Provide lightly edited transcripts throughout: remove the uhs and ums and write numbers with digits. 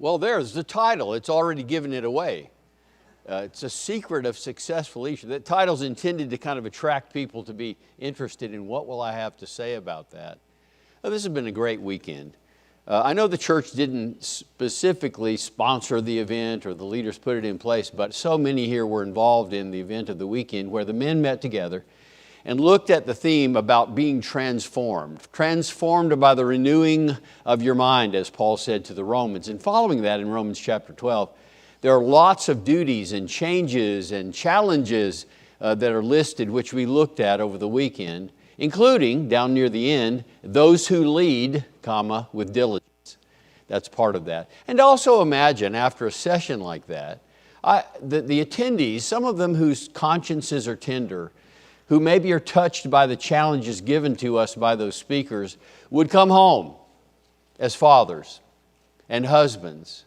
Well, there's the title. It's already given it away. It's a secret of successful leadership. That title's intended to kind of attract people to be interested in what will I have to say about that. Well, this has been a great weekend. I know the church didn't specifically sponsor the event or the leaders put it in place, but so many here were involved in the event of the weekend where the men met together and looked at the theme about being transformed by the renewing of your mind, as Paul said to the Romans. And following that in Romans chapter 12, there are lots of duties and changes and challenges that are listed, which we looked at over the weekend, including, down near the end, those who lead, with diligence. That's part of that. And also imagine, after a session like that, the attendees, some of them whose consciences are tender, who maybe are touched by the challenges given to us by those speakers, would come home as fathers and husbands,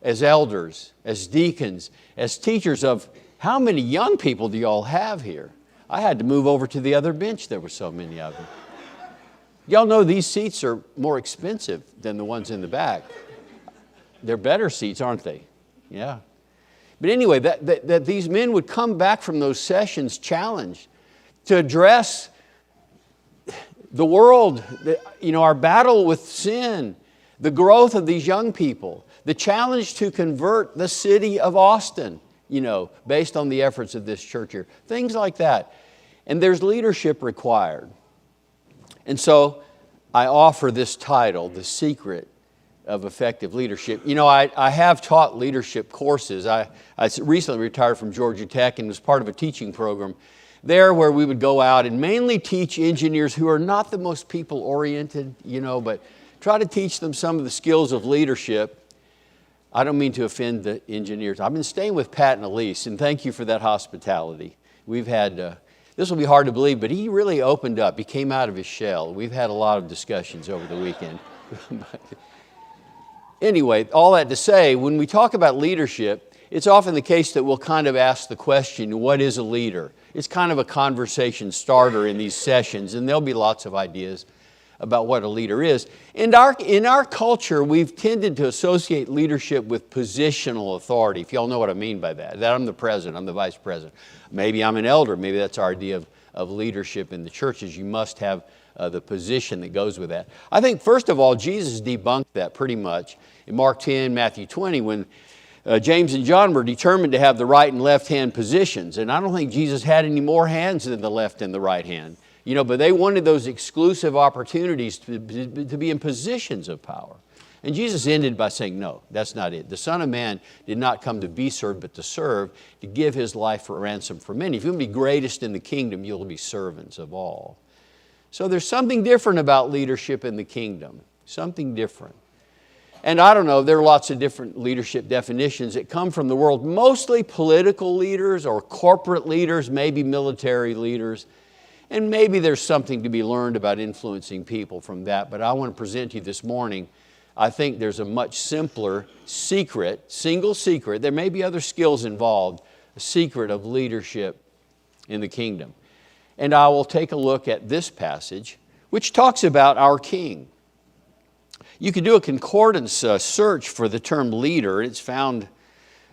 as elders, as deacons, as teachers of how many young people do you all have here? I had to move over to the other bench. There were so many of them. Y'all know these seats are more expensive than the ones in the back. They're better seats, aren't they? Yeah. But anyway, that these men would come back from those sessions challenged to address the world, our battle with sin, the growth of these young people, the challenge to convert the city of Austin, based on the efforts of this church here. Things like that. And there's leadership required. And so I offer this title, The Secret of Effective Leadership. I have taught leadership courses. I recently retired from Georgia Tech and was part of a teaching program there where we would go out and mainly teach engineers who are not the most people-oriented, but try to teach them some of the skills of leadership. I don't mean to offend the engineers. I've been staying with Pat and Elise, and thank you for that hospitality. We've had, this will be hard to believe, but he really opened up. He came out of his shell. We've had a lot of discussions over the weekend. Anyway, all that to say, when we talk about leadership, it's often the case that we'll kind of ask the question, what is a leader? It's kind of a conversation starter in these sessions, and there'll be lots of ideas about what a leader is. In our culture, we've tended to associate leadership with positional authority, if y'all know what I mean by that. That I'm the president, I'm the vice president. Maybe I'm an elder, maybe that's our idea of leadership in the churches. You must have the position that goes with that. I think, first of all, Jesus debunked that pretty much in Mark 10, Matthew 20, when James and John were determined to have the right and left hand positions. And I don't think Jesus had any more hands than the left and the right hand. But they wanted those exclusive opportunities to be in positions of power. And Jesus ended by saying, no, that's not it. The Son of Man did not come to be served, but to serve, to give His life for a ransom for many. If you want to be greatest in the kingdom, you'll be servants of all. So there's something different about leadership in the kingdom. Something different. And I don't know, there are lots of different leadership definitions that come from the world. Mostly political leaders or corporate leaders, maybe military leaders. And maybe there's something to be learned about influencing people from that. But I want to present to you this morning, I think there's a much simpler secret, single secret. There may be other skills involved, a secret of leadership in the kingdom. And I will take a look at this passage, which talks about our King. You could do a concordance search for the term leader. It's found,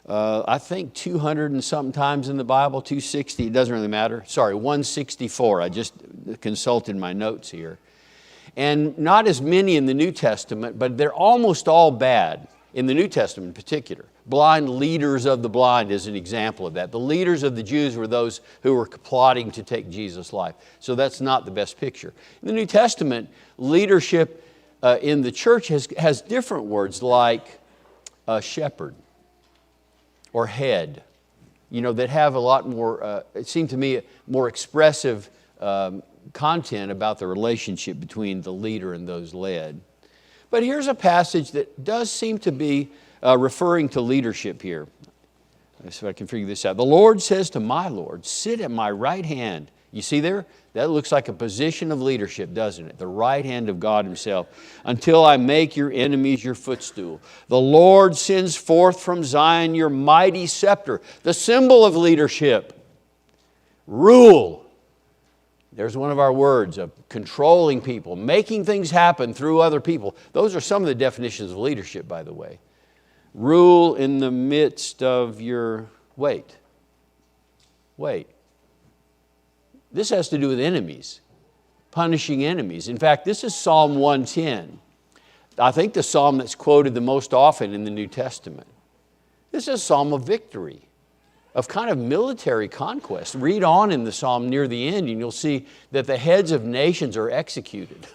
I think, 200 and something times in the Bible, 260, it doesn't really matter. Sorry, 164. I just consulted my notes here. And not as many in the New Testament, but they're almost all bad, in the New Testament in particular. Blind leaders of the blind is an example of that. The leaders of the Jews were those who were plotting to take Jesus' life. So that's not the best picture. In the New Testament, leadership in the church has different words like shepherd or head, that have a lot more, it seemed to me, more expressive content about the relationship between the leader and those led. But here's a passage that does seem to be referring to leadership here. Let's see if I can figure this out. The Lord says to my Lord, sit at my right hand. You see there? That looks like a position of leadership, doesn't it? The right hand of God Himself. Until I make your enemies your footstool. The Lord sends forth from Zion your mighty scepter, the symbol of leadership. Rule. There's one of our words of controlling people, making things happen through other people. Those are some of the definitions of leadership, by the way. Rule in the midst of your, wait. This has to do with enemies, punishing enemies. In fact, this is Psalm 110. I think the psalm that's quoted the most often in the New Testament. This is a psalm of victory, of kind of military conquest. Read on in the psalm near the end and you'll see that the heads of nations are executed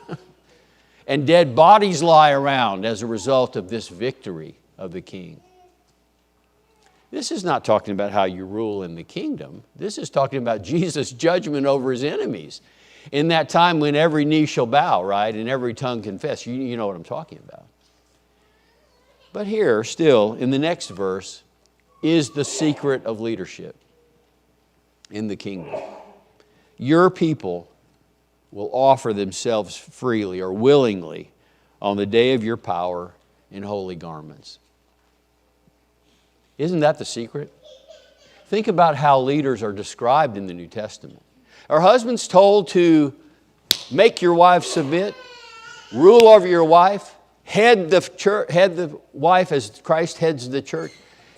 and dead bodies lie around as a result of this victory of the king. This is not talking about how you rule in the kingdom. This is talking about Jesus' judgment over his enemies. In that time when every knee shall bow, right, and every tongue confess. You know what I'm talking about. But here, still, in the next verse, is the secret of leadership in the kingdom. Your people will offer themselves freely or willingly on the day of your power in holy garments. Isn't that the secret? Think about how leaders are described in the New Testament. Are husbands told to make your wife submit, rule over your wife, head the wife as Christ heads the church?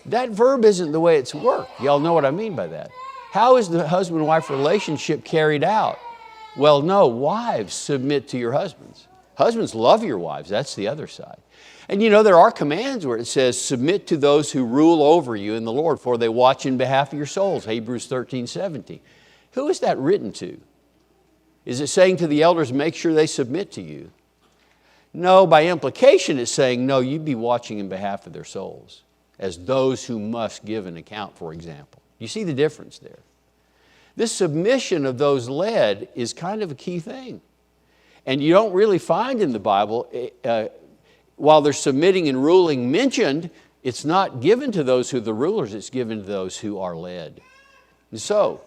That verb isn't the way it's worked. Y'all know what I mean by that. How is the husband-wife relationship carried out? Well, no, wives submit to your husbands. Husbands love your wives. That's the other side. And you know, there are commands where it says, submit to those who rule over you in the Lord, for they watch in behalf of your souls, Hebrews 13:17. Who is that written to? Is it saying to the elders, make sure they submit to you? No, by implication it's saying, no, you be watching in behalf of their souls, as those who must give an account, for example. You see the difference there? This submission of those led is kind of a key thing. And you don't really find in the Bible, while they're submitting and ruling mentioned, it's not given to those who are the rulers, it's given to those who are led. And so,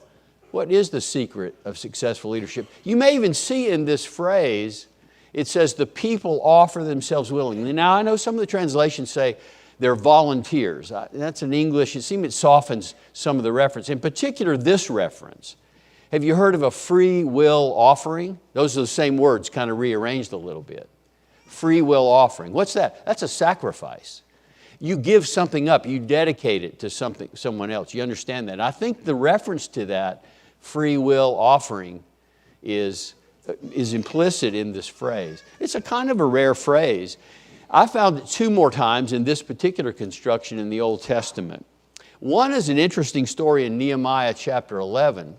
what is the secret of successful leadership? You may even see in this phrase, it says the people offer themselves willingly. Now I know some of the translations say they're volunteers. That's in English, it seems it softens some of the reference. In particular, this reference. Have you heard of a free will offering? Those are the same words, kind of rearranged a little bit. Free will offering. What's that? That's a sacrifice. You give something up, you dedicate it to someone else. You understand that? I think the reference to that free will offering is implicit in this phrase. It's a kind of a rare phrase. I found it 2 more times in this particular construction in the Old Testament. One is an interesting story in Nehemiah chapter 11,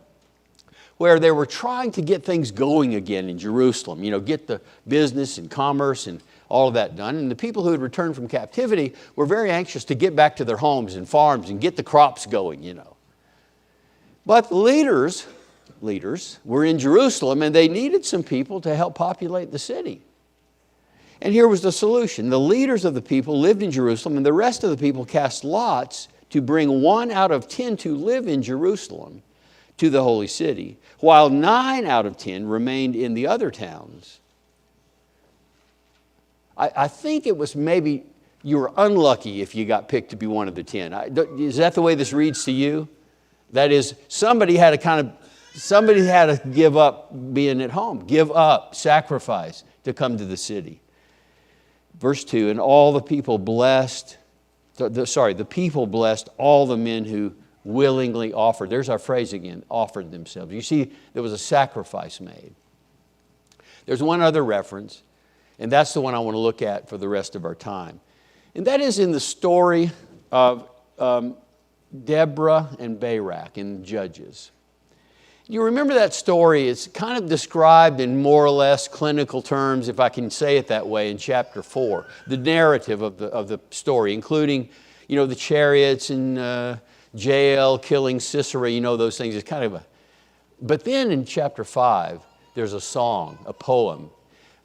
where they were trying to get things going again in Jerusalem, get the business and commerce and all of that done. And the people who had returned from captivity were very anxious to get back to their homes and farms and get the crops going, But the leaders were in Jerusalem and they needed some people to help populate the city. And here was the solution. The leaders of the people lived in Jerusalem and the rest of the people cast lots to bring 1 out of 10 to live in Jerusalem to the holy city, while 9 out of 10 remained in the other towns. I think it was maybe you were unlucky if you got picked to be one of the 10. Is that the way this reads to you? That is, somebody had to give up being at home, give up, sacrifice to come to the city. Verse 2, and all the people blessed, the people blessed all the men who willingly offered. There's our phrase again, offered themselves. You see, there was a sacrifice made. There's one other reference, and that's the one I want to look at for the rest of our time. And that is in the story of Deborah and Barak in Judges. You remember that story? It's kind of described in more or less clinical terms, if I can say it that way, in chapter 4. The narrative of the story, including, the chariots and Jael killing Sisera, those things. It's kind of a... But then in chapter 5, there's a song, a poem,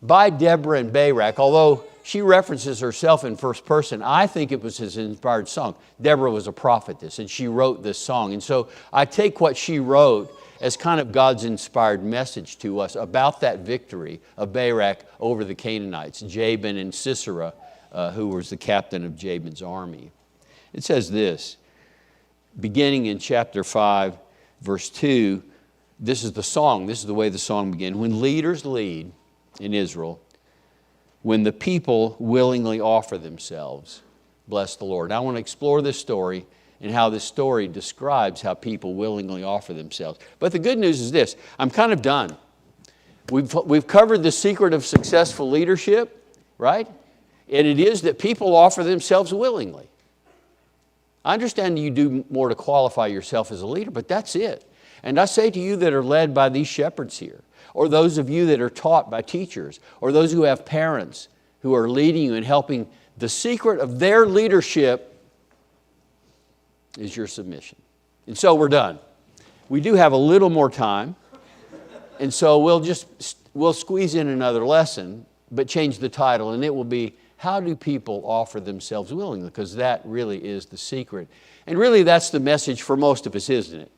by Deborah and Barak. Although she references herself in first person, I think it was his inspired song. Deborah was a prophetess, and she wrote this song. And so I take what she wrote as kind of God's inspired message to us about that victory of Barak over the Canaanites, Jabin and Sisera, who was the captain of Jabin's army. It says this, beginning in chapter 5, verse 2, this is the song, this is the way the song began. When leaders lead in Israel, when the people willingly offer themselves, bless the Lord. And I want to explore this story and how this story describes how people willingly offer themselves. But the good news is this, I'm kind of done. We've covered the secret of successful leadership, right? And it is that people offer themselves willingly. I understand you do more to qualify yourself as a leader, but that's it. And I say to you that are led by these shepherds here, or those of you that are taught by teachers, or those who have parents who are leading you and helping, the secret of their leadership is your submission. And so we're done. We do have a little more time, and so we'll squeeze in another lesson, but change the title, and it will be, how do people offer themselves willingly? Because that really is the secret. And really that's the message for most of us, isn't it?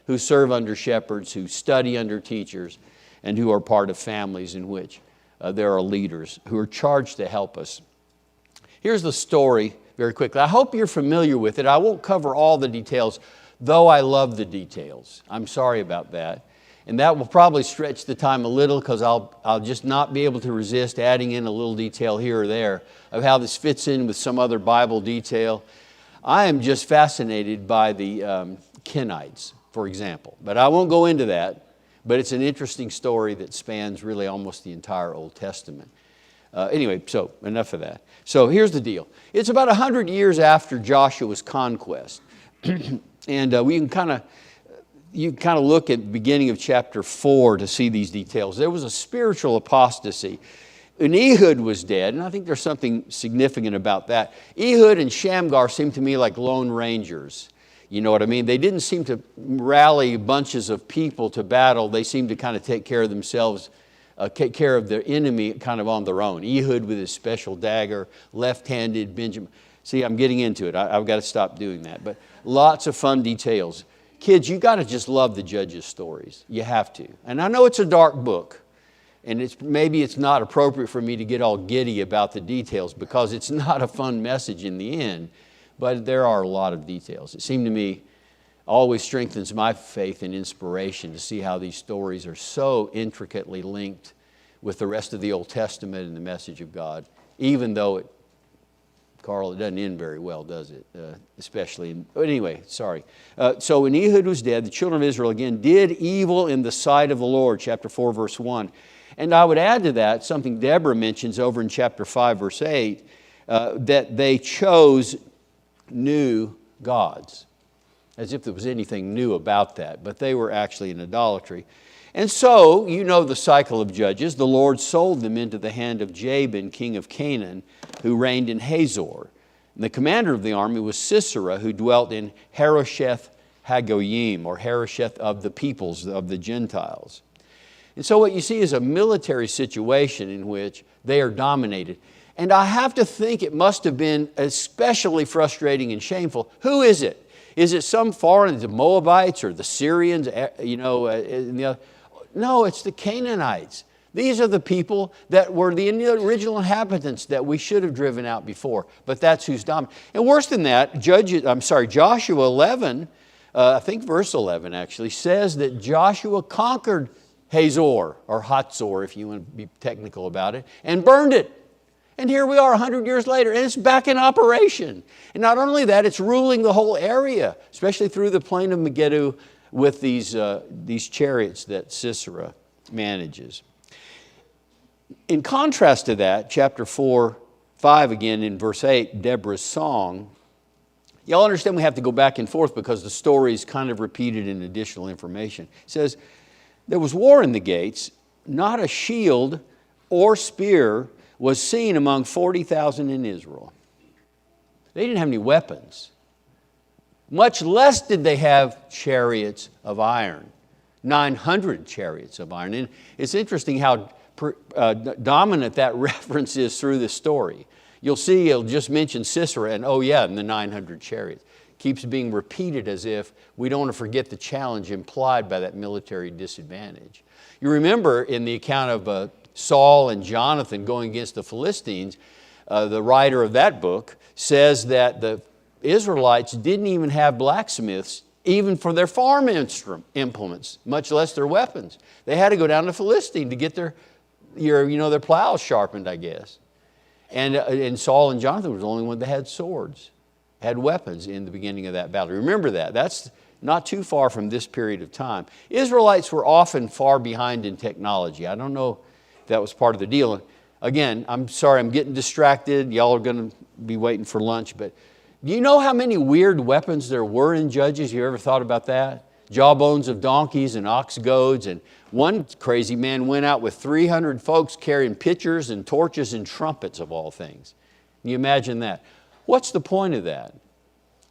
Who serve under shepherds, who study under teachers, and who are part of families in which there are leaders who are charged to help us. Here's the story very quickly. I hope you're familiar with it. I won't cover all the details, though I love the details. I'm sorry about that. And that will probably stretch the time a little because I'll just not be able to resist adding in a little detail here or there of how this fits in with some other Bible detail. I am just fascinated by the Kenites, for example. But I won't go into that. But it's an interesting story that spans really almost the entire Old Testament. Anyway, so enough of that. So here's the deal. It's about 100 years after Joshua's conquest. And you can kind of look at the beginning of chapter 4 to see these details. There was a spiritual apostasy. And Ehud was dead, and I think there's something significant about that. Ehud and Shamgar seem to me like lone rangers. You know what I mean? They didn't seem to rally bunches of people to battle. They seemed to kind of take care of themselves, take care of their enemy kind of on their own. Ehud with his special dagger, left-handed Benjamin. See, I'm getting into it. I've got to stop doing that. But lots of fun details. Kids, you got to just love the Judges stories. You have to. And I know it's a dark book. And maybe it's not appropriate for me to get all giddy about the details because it's not a fun message in the end. But there are a lot of details. It seemed to me always strengthens my faith and inspiration to see how these stories are so intricately linked with the rest of the Old Testament and the message of God, even though Carl, it doesn't end very well, does it? But anyway, sorry. So when Ehud was dead, the children of Israel again did evil in the sight of the Lord, chapter 4, verse 1. And I would add to that something Deborah mentions over in chapter 5, verse 8, that they chose new gods, as if there was anything new about that, but they were actually in idolatry. And so, you know the cycle of Judges. The Lord sold them into the hand of Jabin, king of Canaan, who reigned in Hazor. And the commander of the army was Sisera, who dwelt in Harosheth Hagoyim, or Harosheth of the peoples, of the Gentiles. And so what you see is a military situation in which they are dominated. And I have to think it must have been especially frustrating and shameful. Who is it? Is it some foreign, the Moabites or the Syrians? No, it's the Canaanites. These are the people that were the original inhabitants that we should have driven out before. But that's who's dominant. And worse than that, Joshua 11, I think verse 11 actually, says that Joshua conquered Hazor, or Hatzor if you want to be technical about it, and burned it. And here we are 100 years later, and it's back in operation. And not only that, it's ruling the whole area, especially through the plain of Megiddo with these chariots that Sisera manages. In contrast to that, chapter 4, 5 again in verse 8, Deborah's song, y'all understand we have to go back and forth because the story is kind of repeated in additional information. It says, there was war in the gates, not a shield or spear was seen among 40,000 in Israel. They didn't have any weapons. Much less did they have chariots of iron. 900 chariots of iron. And it's interesting how dominant that reference is through the story. You'll see it'll just mention Sisera and and the 900 chariots. Keeps being repeated as if we don't want to forget the challenge implied by that military disadvantage. You remember in the account of Saul and Jonathan going against the Philistines, the writer of that book says that the Israelites didn't even have blacksmiths even for their farm implements, much less their weapons. They had to go down to Philistine to get their plows sharpened, I guess. And Saul and Jonathan were the only one that had swords, had weapons in the beginning of that battle. Remember that. That's not too far from this period of time. Israelites were often far behind in technology. I don't know if that was part of the deal. Again, I'm sorry, I'm getting distracted. Y'all are going to be waiting for lunch. But do you know how many weird weapons there were in Judges? You ever thought about that? Jawbones of donkeys and ox goads. And one crazy man went out with 300 folks carrying pitchers and torches and trumpets of all things. Can you imagine that? What's the point of that?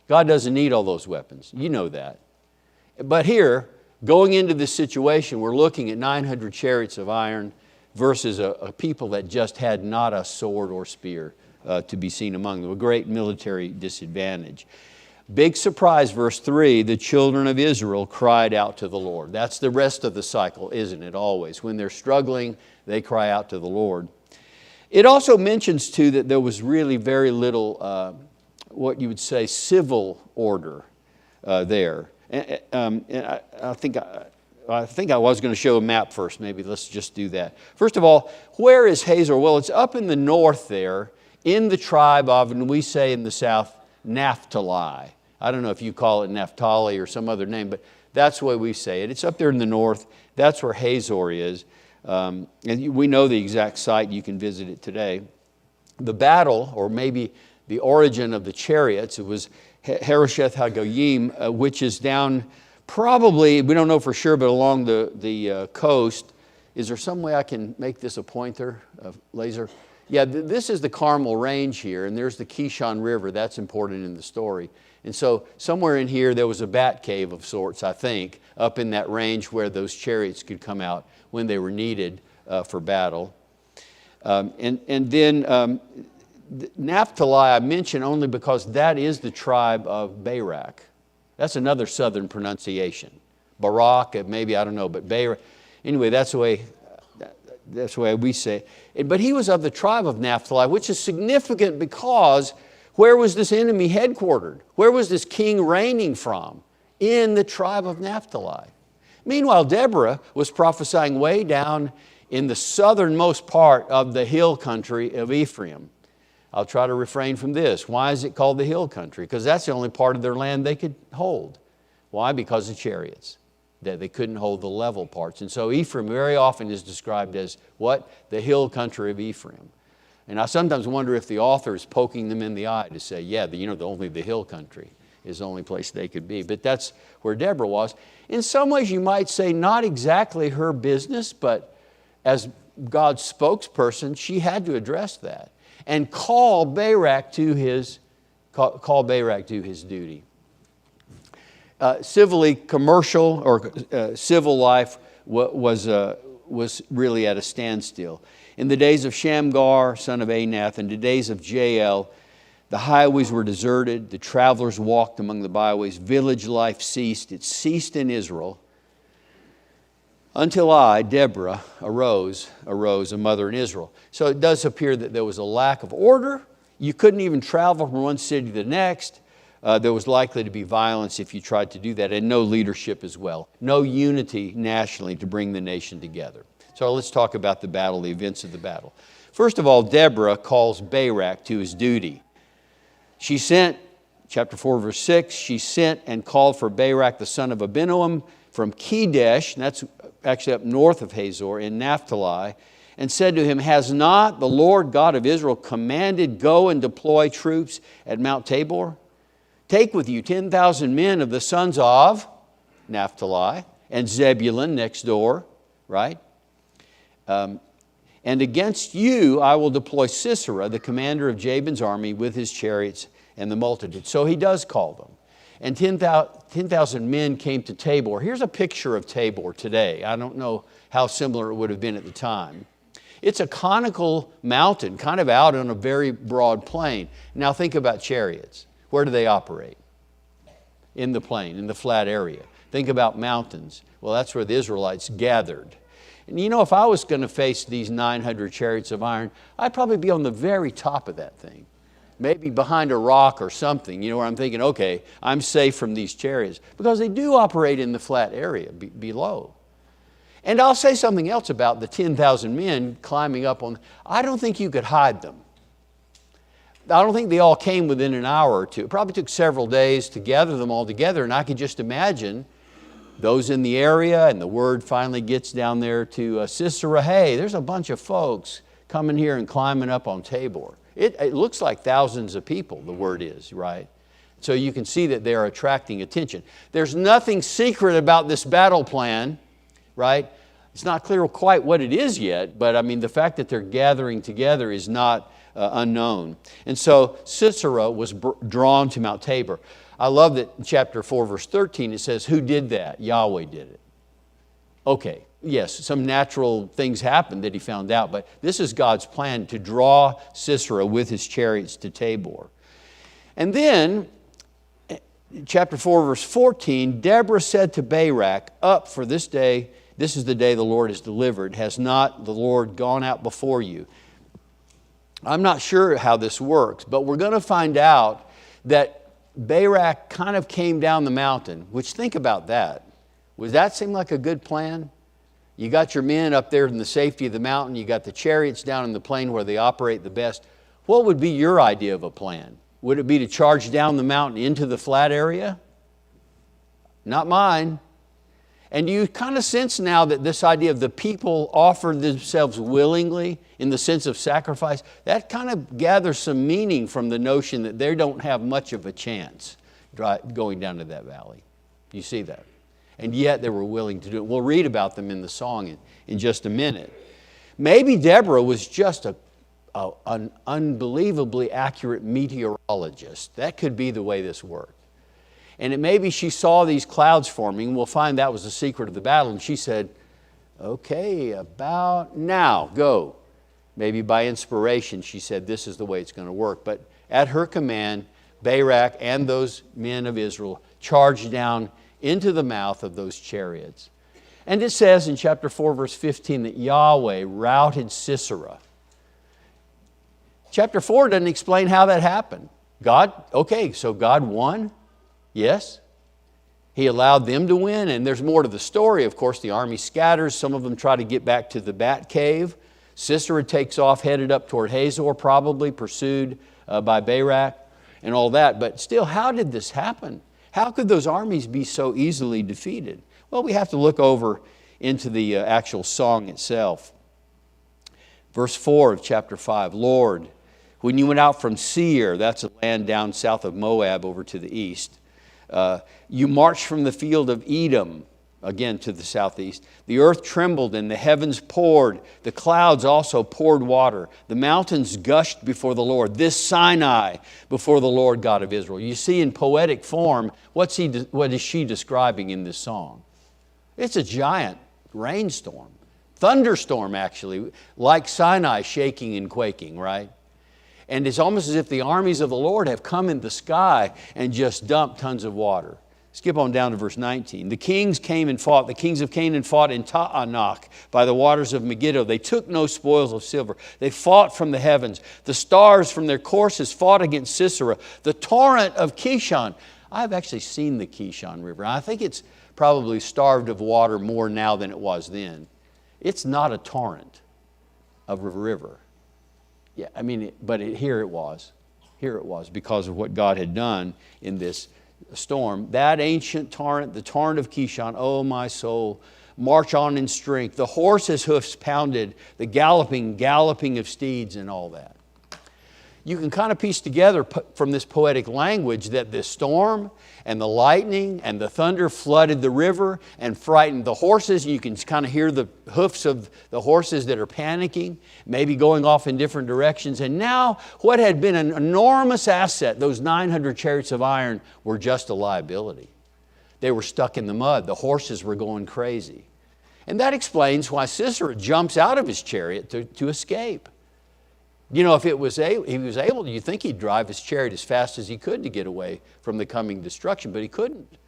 God doesn't need all those weapons. You know that. But here, going into this situation, we're looking at 900 chariots of iron versus a people that just had not a sword or spear to be seen among them. A great military disadvantage. Big surprise, verse 3, the children of Israel cried out to the Lord. That's the rest of the cycle, isn't it, always? When they're struggling, they cry out to the Lord. It also mentions, too, that there was really very little, what you would say, civil order there. And I think I was going to show a map first. Maybe let's just do that. First of all, where is Hazor? Well, it's up in the north there, in the tribe of, and we say in the south, Naphtali. I don't know if you call it Naphtali or some other name, but that's the way we say it. It's up there in the north. That's where Hazor is. And we know the exact site. You can visit it today. The battle, or maybe the origin of the chariots, it was Harosheth HaGoyim, which is down probably, we don't know for sure, but along the coast. Is there some way I can make this a pointer, a laser? Yeah, this is the Carmel Range here, and there's the Kishon River. That's important in the story. And so somewhere in here there was a bat cave of sorts, I think, up in that range where those chariots could come out when they were needed for battle. And then Naphtali I mention only because that is the tribe of Barak. That's another southern pronunciation. Barak, maybe, I don't know, but Barak. Anyway, that's the way we say it. But he was of the tribe of Naphtali, which is significant because where was this enemy headquartered? Where was this king reigning from? In the tribe of Naphtali. Meanwhile, Deborah was prophesying way down in the southernmost part of the hill country of Ephraim. I'll try to refrain from this. Why is it called the hill country? Because that's the only part of their land they could hold. Why? Because of chariots. That they couldn't hold the level parts. And so Ephraim very often is described as what? The hill country of Ephraim. And I sometimes wonder if the author is poking them in the eye to say, yeah, only the hill country is the only place they could be. But that's where Deborah was. In some ways you might say not exactly her business, but as God's spokesperson, she had to address that and call Barak to his duty. Civilly, commercial or civil life was really at a standstill. In the days of Shamgar, son of Anath, and the days of Jael, the highways were deserted, the travelers walked among the byways, village life ceased. It ceased in Israel until I, Deborah, arose, a mother in Israel. So it does appear that there was a lack of order. You couldn't even travel from one city to the next. There was likely to be violence if you tried to do that, and no leadership as well. No unity nationally to bring the nation together. So let's talk about the battle, the events of the battle. First of all, Deborah calls Barak to his duty. She sent, chapter 4, verse 6, she sent and called for Barak, the son of Abinoam, from Kedesh, and that's actually up north of Hazor, in Naphtali, and said to him, has not the Lord God of Israel commanded, go and deploy troops at Mount Tabor? Take with you 10,000 men of the sons of Naphtali and Zebulun next door, right? And against you I will deploy Sisera, the commander of Jabin's army, with his chariots and the multitude. So he does call them. And 10,000 men came to Tabor. Here's a picture of Tabor today. I don't know how similar it would have been at the time. It's a conical mountain, kind of out on a very broad plain. Now think about chariots. Where do they operate? In the plain, in the flat area. Think about mountains. Well, that's where the Israelites gathered. And if I was going to face these 900 chariots of iron, I'd probably be on the very top of that thing. Maybe behind a rock or something, where I'm thinking, okay, I'm safe from these chariots. Because they do operate in the flat area below. And I'll say something else about the 10,000 men climbing up on. I don't think you could hide them. I don't think they all came within an hour or two. It probably took several days to gather them all together, and I could just imagine those in the area, and the word finally gets down there to Sisera. Hey, there's a bunch of folks coming here and climbing up on Tabor. It looks like thousands of people, the word is, right? So you can see that they are attracting attention. There's nothing secret about this battle plan, right? It's not clear quite what it is yet, but I mean, the fact that they're gathering together is not unknown. And so Sisera was drawn to Mount Tabor. I love that in chapter 4, verse 13, it says, who did that? Yahweh did it. Okay, yes, some natural things happened that he found out, but this is God's plan to draw Sisera with his chariots to Tabor. And then, chapter 4, verse 14, Deborah said to Barak, up for this day, this is the day the Lord has delivered. Has not the Lord gone out before you? I'm not sure how this works, but we're going to find out that Barak kind of came down the mountain, which think about that. Would that seem like a good plan? You got your men up there in the safety of the mountain. You got the chariots down in the plain where they operate the best. What would be your idea of a plan? Would it be to charge down the mountain into the flat area? Not mine. And you kind of sense now that this idea of the people offered themselves willingly in the sense of sacrifice, that kind of gathers some meaning from the notion that they don't have much of a chance going down to that valley. You see that? And yet they were willing to do it. We'll read about them in the song in just a minute. Maybe Deborah was just an unbelievably accurate meteorologist. That could be the way this worked. And maybe she saw these clouds forming. We'll find that was the secret of the battle. And she said, okay, about now, go. Maybe by inspiration, she said, this is the way it's going to work. But at her command, Barak and those men of Israel charged down into the mouth of those chariots. And it says in chapter 4, verse 15, that Yahweh routed Sisera. Chapter 4 doesn't explain how that happened. So God won? Yes. He allowed them to win, and there's more to the story. Of course, the army scatters. Some of them try to get back to the bat cave. Sisera takes off, headed up toward Hazor, probably pursued by Barak and all that. But still, how did this happen? How could those armies be so easily defeated? Well, we have to look over into the actual song itself. Verse 4 of chapter 5, Lord, when you went out from Seir, that's a land down south of Moab over to the east, you marched from the field of Edom, again to the southeast. The earth trembled and the heavens poured. The clouds also poured water. The mountains gushed before the Lord. This Sinai before the Lord God of Israel. You see in poetic form, what is she describing in this song? It's a giant rainstorm. Thunderstorm, actually, like Sinai shaking and quaking, right? And it's almost as if the armies of the Lord have come in the sky and just dumped tons of water. Skip on down to verse 19. The kings came and fought. The kings of Canaan fought in Ta'anach by the waters of Megiddo. They took no spoils of silver. They fought from the heavens. The stars from their courses fought against Sisera. The torrent of Kishon. I've actually seen the Kishon River. I think it's probably starved of water more now than it was then. It's not a torrent of a river. Yeah, I mean, but here it was. Here it was because of what God had done in this storm. That ancient torrent, the torrent of Kishon, oh my soul, march on in strength. The horse's hoofs pounded, the galloping of steeds and all that. You can kind of piece together from this poetic language that the storm and the lightning and the thunder flooded the river and frightened the horses. You can kind of hear the hoofs of the horses that are panicking, maybe going off in different directions. And now what had been an enormous asset, those 900 chariots of iron, were just a liability. They were stuck in the mud. The horses were going crazy. And that explains why Sisera jumps out of his chariot to escape. You know, if he was able, you'd think he'd drive his chariot as fast as he could to get away from the coming destruction, but he couldn't.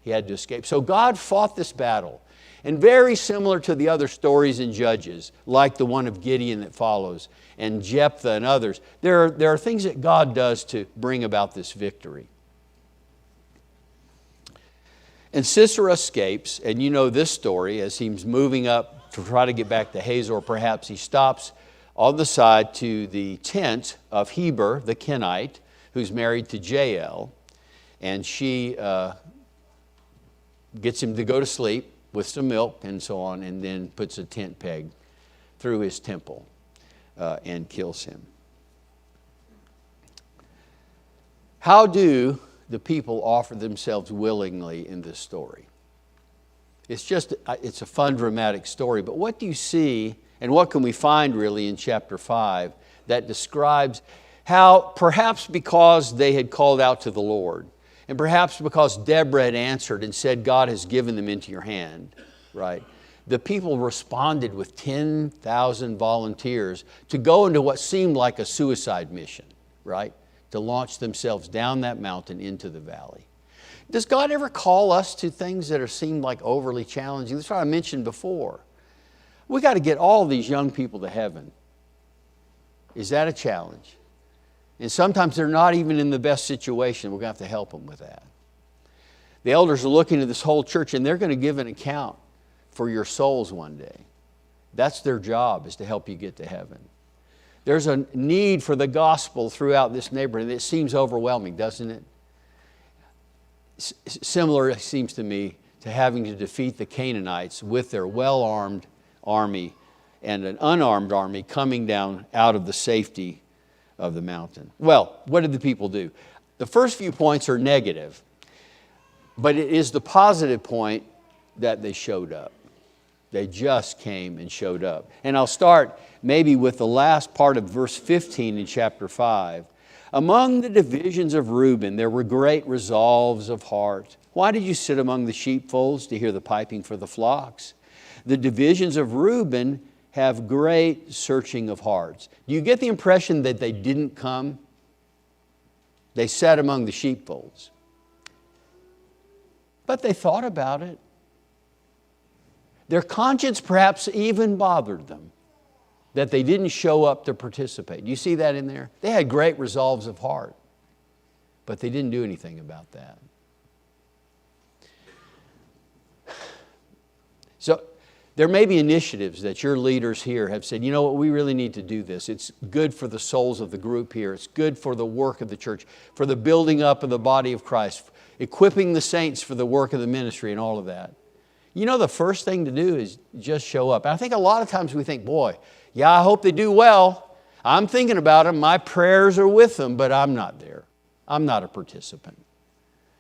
He had to escape. So God fought this battle. And very similar to the other stories in Judges, like the one of Gideon that follows, and Jephthah and others, there are things that God does to bring about this victory. And Sisera escapes, and you know this story, as he's moving up to try to get back to Hazor, perhaps he stops on the side to the tent of Heber, the Kenite, who's married to Jael. And she gets him to go to sleep with some milk and so on, and then puts a tent peg through his temple and kills him. How do the people offer themselves willingly in this story? It's a fun, dramatic story, but what do you see, and what can we find really in chapter 5 that describes how, perhaps because they had called out to the Lord, and perhaps because Deborah had answered and said, God has given them into your hand, right? The people responded with 10,000 volunteers to go into what seemed like a suicide mission, right? To launch themselves down that mountain into the valley. Does God ever call us to things that seem like overly challenging? That's what I mentioned before. We got to get all these young people to heaven. Is that a challenge? And sometimes they're not even in the best situation. We're going to have to help them with that. The elders are looking at this whole church, and they're going to give an account for your souls one day. That's their job, is to help you get to heaven. There's a need for the gospel throughout this neighborhood. It seems overwhelming, doesn't it? Similar, it seems to me, to having to defeat the Canaanites with their well-armed army and an unarmed army coming down out of the safety of the mountain. Well, what did the people do? The first few points are negative, but it is the positive point that they showed up. They just came and showed up. And I'll start maybe with the last part of verse 15 in chapter 5. Among the divisions of Reuben, there were great resolves of heart. Why did you sit among the sheepfolds to hear the piping for the flocks? The divisions of Reuben have great searching of hearts. Do you get the impression that they didn't come? They sat among the sheepfolds. But they thought about it. Their conscience perhaps even bothered them that they didn't show up to participate. Do you see that in there? They had great resolves of heart, but they didn't do anything about that. So there may be initiatives that your leaders here have said, you know what, we really need to do this. It's good for the souls of the group here. It's good for the work of the church, for the building up of the body of Christ, equipping the saints for the work of the ministry and all of that. You know, the first thing to do is just show up. And I think a lot of times we think, boy, yeah, I hope they do well. I'm thinking about them. My prayers are with them, but I'm not there. I'm not a participant.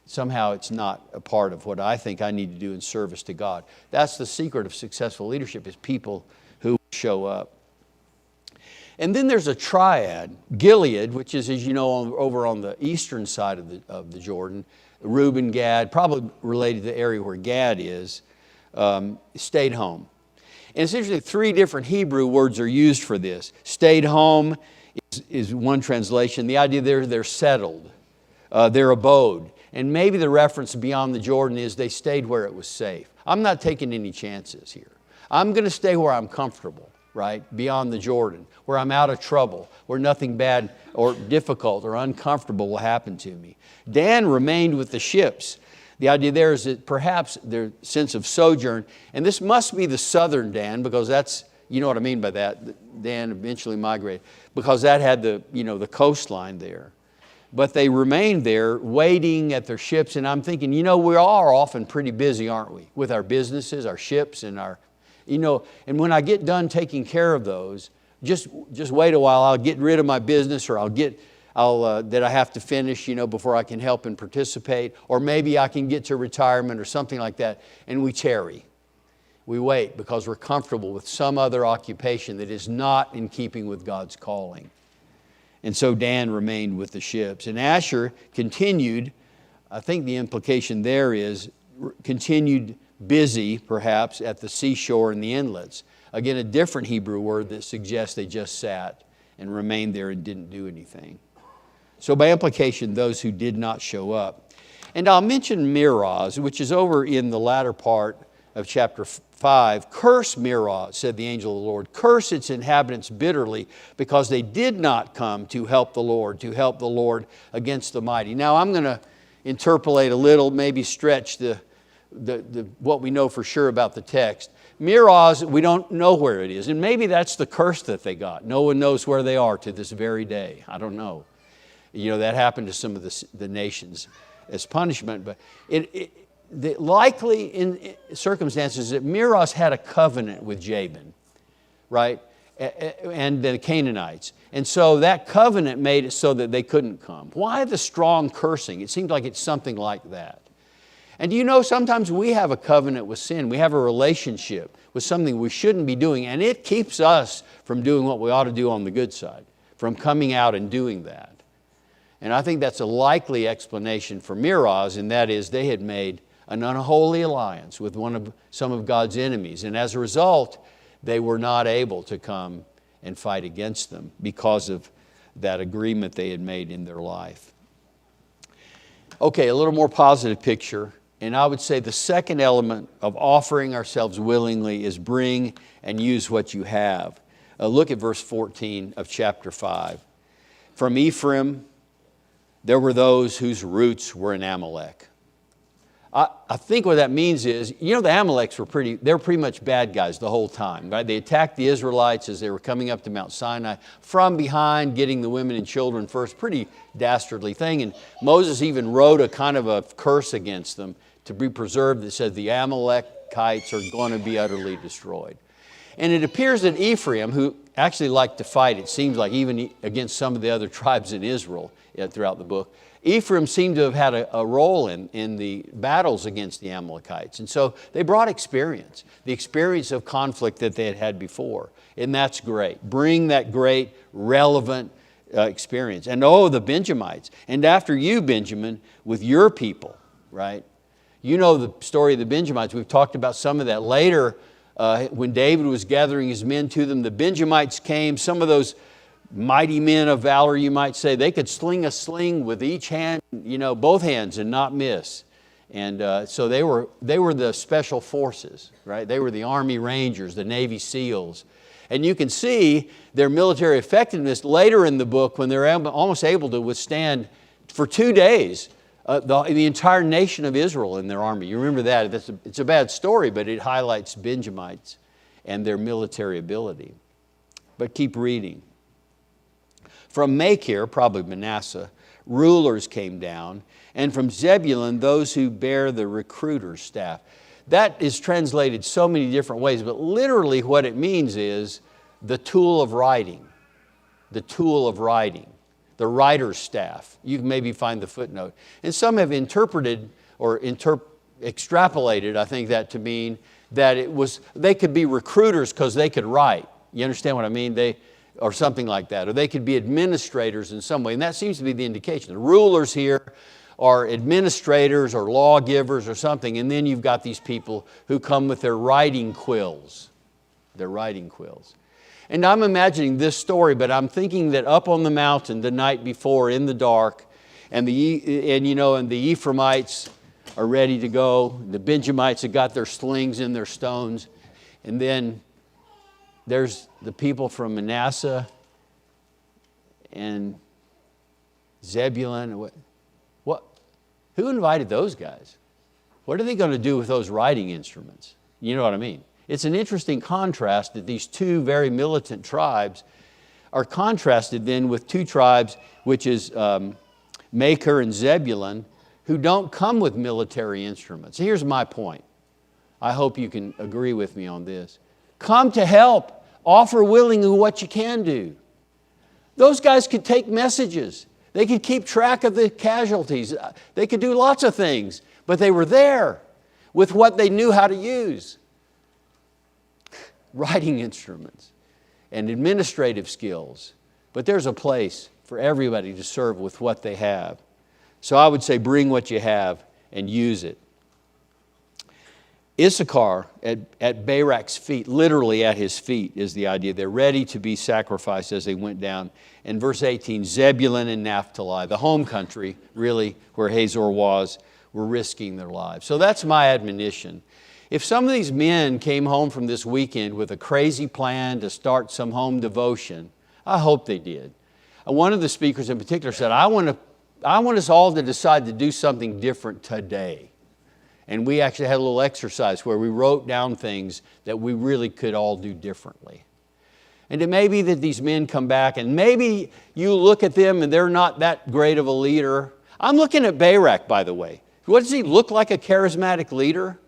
Somehow it's not a part of what I think I need to do in service to God. That's the secret of successful leadership, is people who show up. And then there's a triad, Gilead, which is, as you know, over on the eastern side of the Jordan. Reuben, Gad, probably related to the area where Gad is, stayed home. And essentially 3 different Hebrew words are used for this. Stayed home is one translation. The idea there, they're settled, their abode. And maybe the reference beyond the Jordan is they stayed where it was safe. I'm not taking any chances here. I'm going to stay where I'm comfortable, right? Beyond the Jordan, where I'm out of trouble, where nothing bad or difficult or uncomfortable will happen to me. Dan remained with the ships. The idea there is that perhaps their sense of sojourn, and this must be the southern Dan, because that's, you know what I mean by that. Dan eventually migrated, because that had the coastline there. But they remained there waiting at their ships, and I'm thinking, we are often pretty busy, aren't we? With our businesses, our ships, and and when I get done taking care of those, just wait a while, I'll get rid of my business, or that I have to finish, before I can help and participate, or maybe I can get to retirement or something like that, and we tarry. We wait because we're comfortable with some other occupation that is not in keeping with God's calling. And so Dan remained with the ships. And Asher continued, I think the implication there is, continued busy, perhaps, at the seashore and the inlets. Again, a different Hebrew word that suggests they just sat and remained there and didn't do anything. So by implication, those who did not show up. And I'll mention Meroz, which is over in the latter part of chapter 5. Curse Meroz, said the angel of the Lord. Curse its inhabitants bitterly, because they did not come to help the Lord against the mighty. Now I'm going to interpolate a little, maybe stretch the what we know for sure about the text. Meroz, we don't know where it is. And maybe that's the curse that they got. No one knows where they are to this very day. I don't know. You know, that happened to some of the nations as punishment. But the likely in circumstances that Meroz had a covenant with Jabin, right? And the Canaanites. And so that covenant made it so that they couldn't come. Why the strong cursing? It seems like it's something like that. And you know, sometimes we have a covenant with sin. We have a relationship with something we shouldn't be doing, and it keeps us from doing what we ought to do on the good side, from coming out and doing that. And I think that's a likely explanation for Meroz, and that is they had made an unholy alliance with some of God's enemies. And as a result, they were not able to come and fight against them because of that agreement they had made in their life. Okay, a little more positive picture. And I would say the second element of offering ourselves willingly is bring and use what you have. Look at verse 14 of chapter 5. From Ephraim, there were those whose roots were in Amalek. I think what that means is, you know, the Amaleks they're pretty much bad guys the whole time, right? They attacked the Israelites as they were coming up to Mount Sinai from behind, getting the women and children first. Pretty dastardly thing. And Moses even wrote a kind of a curse against them to be preserved that said the Amalekites are going to be utterly destroyed. And it appears that Ephraim, who actually liked to fight, it seems like even against some of the other tribes in Israel throughout the book, Ephraim seemed to have had a role in the battles against the Amalekites. And so they brought experience, the experience of conflict that they had had before. And that's great. Bring that great, relevant experience. And the Benjamites. And after you, Benjamin, with your people, right? You know the story of the Benjamites. We've talked about some of that later. When David was gathering his men to them, the Benjamites came, some of those mighty men of valor, you might say. They could sling a sling with each hand, you know, both hands, and not miss. And so they were the special forces, right? They were the Army Rangers, the Navy SEALs. And you can see their military effectiveness later in the book when they're almost able to withstand for 2 days the entire nation of Israel in their army. You remember that. It's a bad story, but it highlights Benjamites and their military ability. But keep reading. From Machir, probably Manasseh, rulers came down, and from Zebulun, those who bear the recruiter's staff. That is translated so many different ways, but literally what it means is the tool of writing. The tool of writing. The writer's staff. You can maybe find the footnote. And some have interpreted or extrapolated, I think, that to mean that they could be recruiters because they could write. You understand what I mean? Or something like that. Or they could be administrators in some way. And that seems to be the indication. The rulers here are administrators or lawgivers or something. And then you've got these people who come with their writing quills. Their writing quills. And I'm imagining this story, but I'm thinking that up on the mountain the night before in the dark, and the Ephraimites are ready to go. The Benjamites have got their slings and their stones. And then there's the people from Manasseh and Zebulun. Who invited those guys? What are they going to do with those writing instruments? You know what I mean? It's an interesting contrast that these two very militant tribes are contrasted then with two tribes, which is Machir and Zebulun, who don't come with military instruments. Here's my point. I hope you can agree with me on this. Come to help. Offer willingly what you can do. Those guys could take messages. They could keep track of the casualties. They could do lots of things, but they were there with what they knew how to use. Writing instruments and administrative skills. But there's a place for everybody to serve with what they have. So I would say bring what you have and use it. Issachar at Barak's feet, literally at his feet is the idea. They're ready to be sacrificed as they went down. And verse 18, Zebulun and Naphtali, the home country, really, where Hazor was, were risking their lives. So that's my admonition. If some of these men came home from this weekend with a crazy plan to start some home devotion, I hope they did. One of the speakers in particular said, I want us all to decide to do something different today. And we actually had a little exercise where we wrote down things that we really could all do differently. And it may be that these men come back and maybe you look at them and they're not that great of a leader. I'm looking at Barak, by the way. What does he look like, a charismatic leader?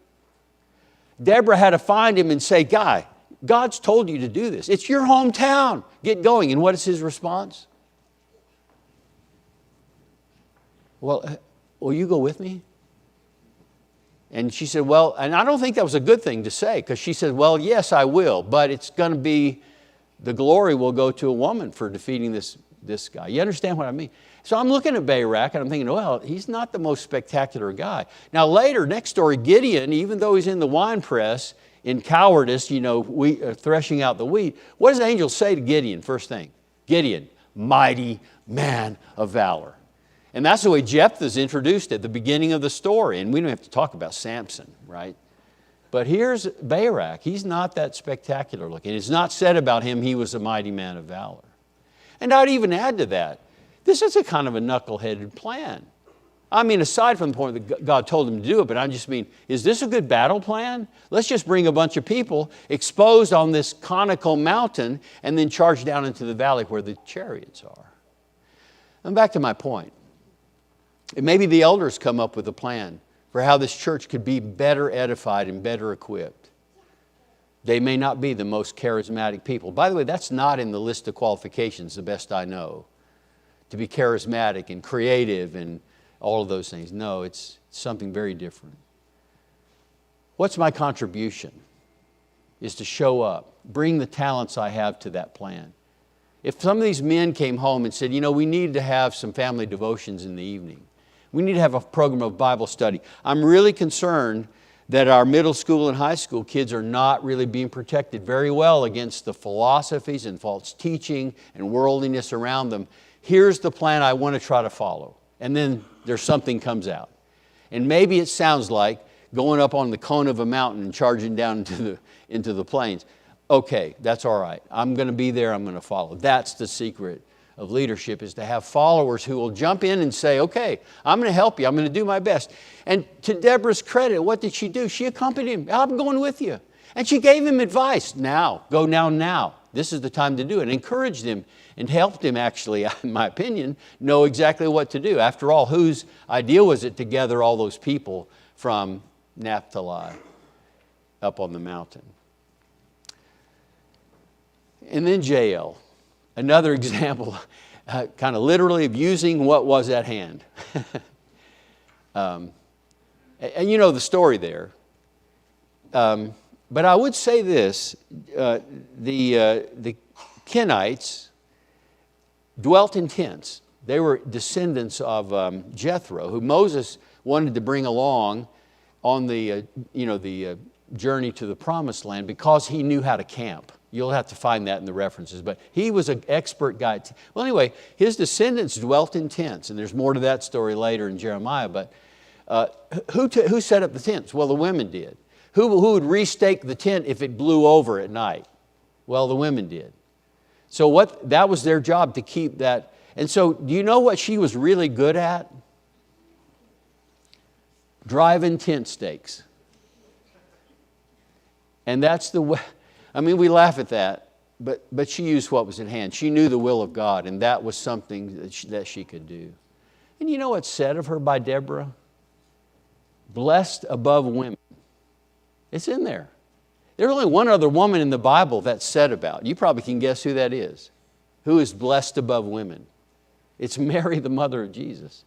Deborah had to find him and say, Guy, God's told you to do this. It's your hometown. Get going. And what is his response? Well, will you go with me? And she said, well, and I don't think that was a good thing to say, because she said, well, yes, I will, but it's going to be, the glory will go to a woman for defeating this guy. You understand what I mean? So I'm looking at Barak and I'm thinking, well, he's not the most spectacular guy. Now later, next story, Gideon, even though he's in the wine press, in cowardice, threshing out the wheat, what does the angel say to Gideon? First thing, Gideon, mighty man of valor. And that's the way Jephthah's introduced at the beginning of the story. And we don't have to talk about Samson, right? But here's Barak. He's not that spectacular looking. It's not said about him he was a mighty man of valor. And I'd even add to that, this is a kind of a knuckleheaded plan. I mean, aside from the point that God told him to do it, but I just mean, is this a good battle plan? Let's just bring a bunch of people exposed on this conical mountain and then charge down into the valley where the chariots are. And back to my point. Maybe the elders come up with a plan for how this church could be better edified and better equipped. They may not be the most charismatic people. By the way, that's not in the list of qualifications, the best I know, to be charismatic and creative and all of those things. No, it's something very different. What's my contribution? Is to show up, bring the talents I have to that plan. If some of these men came home and said, we need to have some family devotions in the evening. We need to have a program of Bible study. I'm really concerned that our middle school and high school kids are not really being protected very well against the philosophies and false teaching and worldliness around them. Here's the plan I want to try to follow. And then there's something comes out. And maybe it sounds like going up on the cone of a mountain and charging down into the plains. Okay, that's all right. I'm going to be there. I'm going to follow. That's the secret of leadership, is to have followers who will jump in and say, okay, I'm going to help you. I'm going to do my best. And to Deborah's credit, what did she do? She accompanied him. I'm going with you. And she gave him advice. Now. This is the time to do it. Encouraged him and helped him, actually, in my opinion, know exactly what to do. After all, whose idea was it to gather all those people from Naphtali up on the mountain? And then Jael. Another example, kind of literally, of using what was at hand. And you know the story there. But I would say this, the Kenites dwelt in tents. They were descendants of Jethro, who Moses wanted to bring along on the journey to the Promised Land because he knew how to camp. You'll have to find that in the references, but he was an expert guy. Well, anyway, his descendants dwelt in tents, and there's more to that story later in Jeremiah, but who set up the tents? Well, the women did. Who would restake the tent if it blew over at night? Well, the women did. So that was their job, to keep that. And so do you know what she was really good at? Driving tent stakes. And that's the way. I mean, we laugh at that, but she used what was at hand. She knew the will of God, and that was something that she could do. And you know what's said of her by Deborah? Blessed above women. It's in there. There's only one other woman in the Bible that's said about. You probably can guess who that is. Who is blessed above women? It's Mary, the mother of Jesus.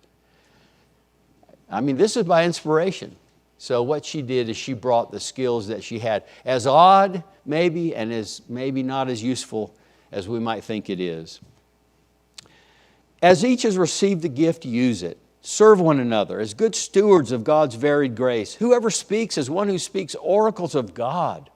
I mean, this is by inspiration. So what she did is she brought the skills that she had, as odd maybe, and as maybe not as useful as we might think it is. As each has received the gift, use it. Serve one another as good stewards of God's varied grace. Whoever speaks is one who speaks oracles of God.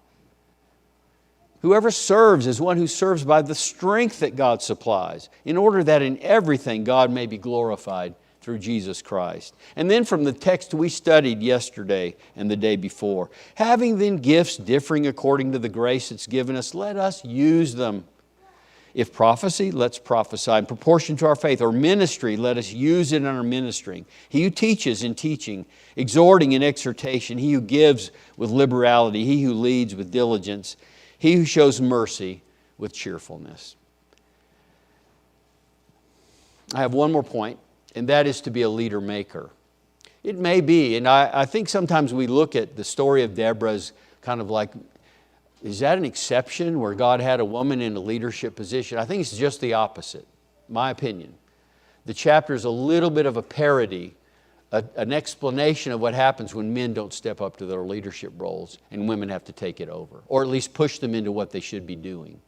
Whoever serves is one who serves by the strength that God supplies, in order that in everything God may be glorified through Jesus Christ. And then from the text we studied yesterday and the day before, having then gifts differing according to the grace that's given us, let us use them. If prophecy, let's prophesy in proportion to our faith. Or ministry, let us use it in our ministering. He who teaches in teaching, exhorting in exhortation, he who gives with liberality, he who leads with diligence, he who shows mercy with cheerfulness. I have one more point, and that is to be a leader maker. It may be, and I think sometimes we look at the story of Deborah as kind of like, is that an exception where God had a woman in a leadership position? I think it's just the opposite, my opinion. The chapter is a little bit of a parody, an explanation of what happens when men don't step up to their leadership roles and women have to take it over, or at least push them into what they should be doing.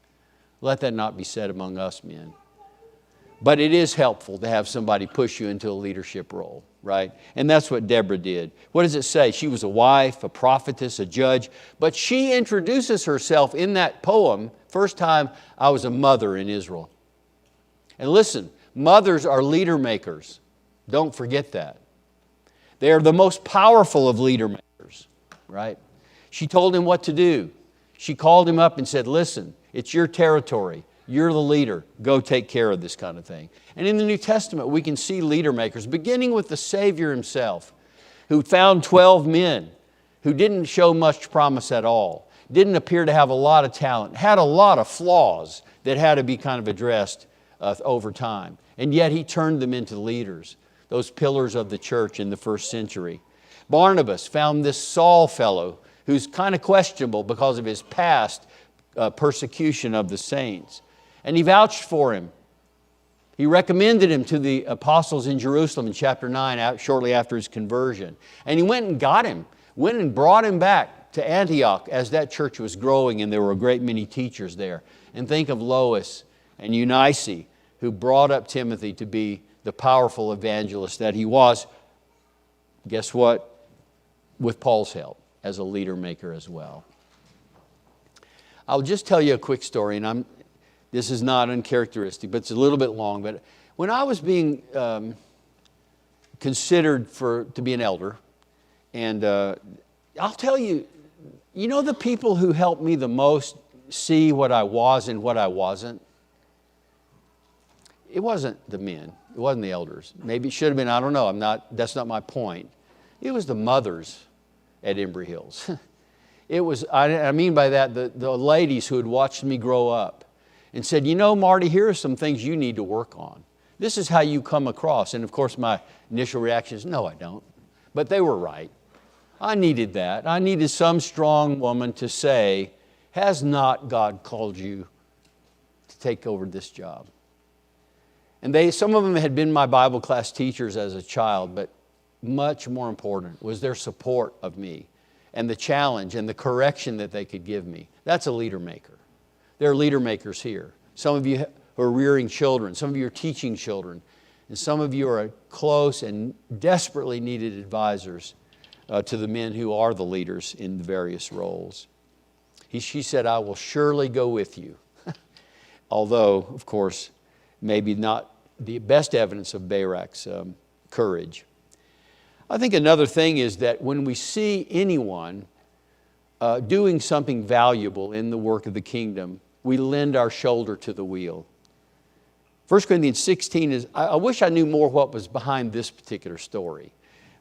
Let that not be said among us men. But it is helpful to have somebody push you into a leadership role, right? And that's what Deborah did. What does it say? She was a wife, a prophetess, a judge, but she introduces herself in that poem, first time I was a mother in Israel. And listen, mothers are leader makers. Don't forget that. They are the most powerful of leader makers, right? She told him what to do. She called him up and said, listen, it's your territory. You're the leader. Go take care of this kind of thing. And in the New Testament, we can see leader makers, beginning with the Savior himself, who found 12 men who didn't show much promise at all, didn't appear to have a lot of talent, had a lot of flaws that had to be kind of addressed over time. And yet he turned them into leaders, those pillars of the church in the first century. Barnabas found this Saul fellow who's kind of questionable because of his past persecution of the saints. And he vouched for him. He recommended him to the apostles in Jerusalem in chapter 9, shortly after his conversion. And he went and got him, went and brought him back to Antioch as that church was growing and there were a great many teachers there. And think of Lois and Eunice, who brought up Timothy to be the powerful evangelist that he was. Guess what? With Paul's help as a leader maker as well. I'll just tell you a quick story, and this is not uncharacteristic, but it's a little bit long. But when I was being considered to be an elder, and I'll tell you, you know the people who helped me the most see what I was and what I wasn't? It wasn't the men. It wasn't the elders. Maybe it should have been, I don't know. That's not my point. It was the mothers at Embry Hills. It was, I mean by that, the ladies who had watched me grow up and said, you know, Marty, here are some things you need to work on. This is how you come across. And of course, my initial reaction is, no, I don't. But they were right. I needed that. I needed some strong woman to say, has not God called you to take over this job? And some of them had been my Bible class teachers as a child, but much more important was their support of me and the challenge and the correction that they could give me. That's a leader maker. There are leader makers here. Some of you who are rearing children, some of you are teaching children, and some of you are close and desperately needed advisors to the men who are the leaders in the various roles. She said, I will surely go with you. Although, of course, maybe not the best evidence of Barak's courage. I think another thing is that when we see anyone doing something valuable in the work of the kingdom, we lend our shoulder to the wheel. 1 Corinthians 16 is, I wish I knew more what was behind this particular story.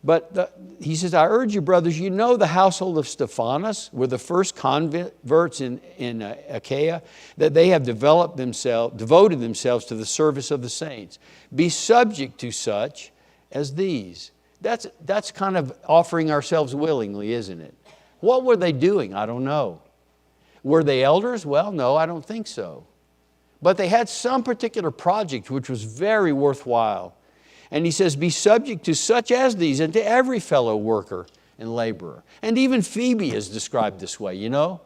But he says, I urge you, brothers, you know the household of Stephanas were the first converts in Achaia, that they have devoted themselves to the service of the saints. Be subject to such as these. That's kind of offering ourselves willingly, isn't it? What were they doing? I don't know. Were they elders? Well, no, I don't think so. But they had some particular project which was very worthwhile. And he says, be subject to such as these and to every fellow worker and laborer. And even Phoebe is described this way, you know.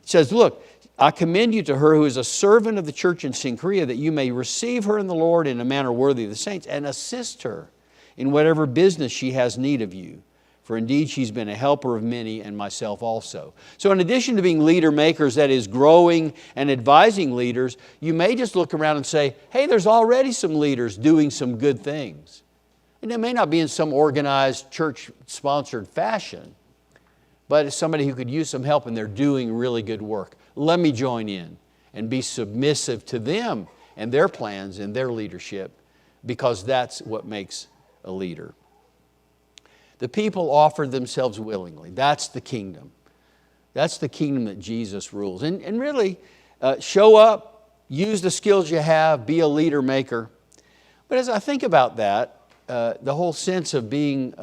It says, look, I commend you to her who is a servant of the church in Cenchrea, that you may receive her in the Lord in a manner worthy of the saints and assist her in whatever business she has need of you. For indeed she's been a helper of many and myself also. So in addition to being leader makers, that is growing and advising leaders, you may just look around and say, hey, there's already some leaders doing some good things. And it may not be in some organized church-sponsored fashion, but it's somebody who could use some help and they're doing really good work. Let me join in and be submissive to them and their plans and their leadership, because that's what makes a leader. The people offered themselves willingly. That's the kingdom. That's the kingdom that Jesus rules. And really, show up, use the skills you have, be a leader maker. But as I think about that, the whole sense of being,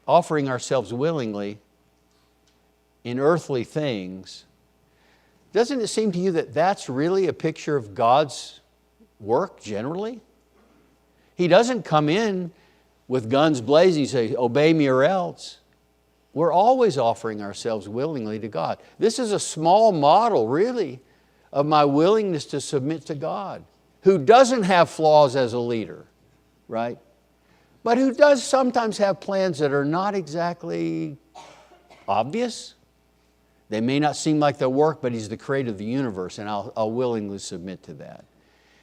offering ourselves willingly in earthly things, doesn't it seem to you that that's really a picture of God's work generally? He doesn't come in with guns blazing and say, obey me or else. We're always offering ourselves willingly to God. This is a small model, really, of my willingness to submit to God, who doesn't have flaws as a leader, right? But who does sometimes have plans that are not exactly obvious. They may not seem like they'll work, but He's the creator of the universe, and I'll willingly submit to that.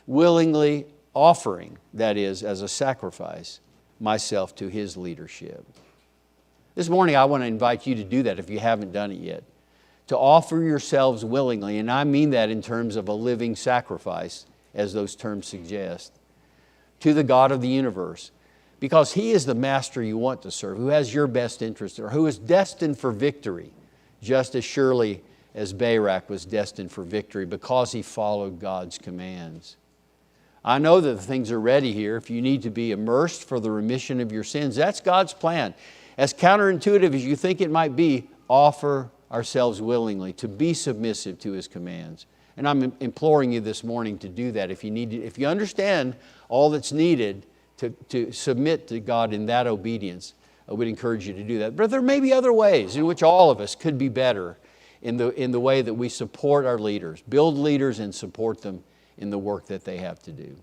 Willingly offering, that is, as a sacrifice, myself to His leadership. This morning I want to invite you to do that if you haven't done it yet. To offer yourselves willingly, and I mean that in terms of a living sacrifice, as those terms suggest, to the God of the universe. Because He is the master you want to serve, who has your best interest, or who is destined for victory, just as surely as Barak was destined for victory because he followed God's commands. I know that the things are ready here. If you need to be immersed for the remission of your sins, that's God's plan. As counterintuitive as you think it might be, offer ourselves willingly to be submissive to His commands. And I'm imploring you this morning to do that. If you understand all that's needed to submit to God in that obedience, I would encourage you to do that. But there may be other ways in which all of us could be better in the way that we support our leaders, build leaders and support them in the work that they have to do.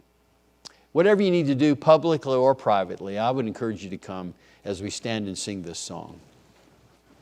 Whatever you need to do, publicly or privately, I would encourage you to come as we stand and sing this song.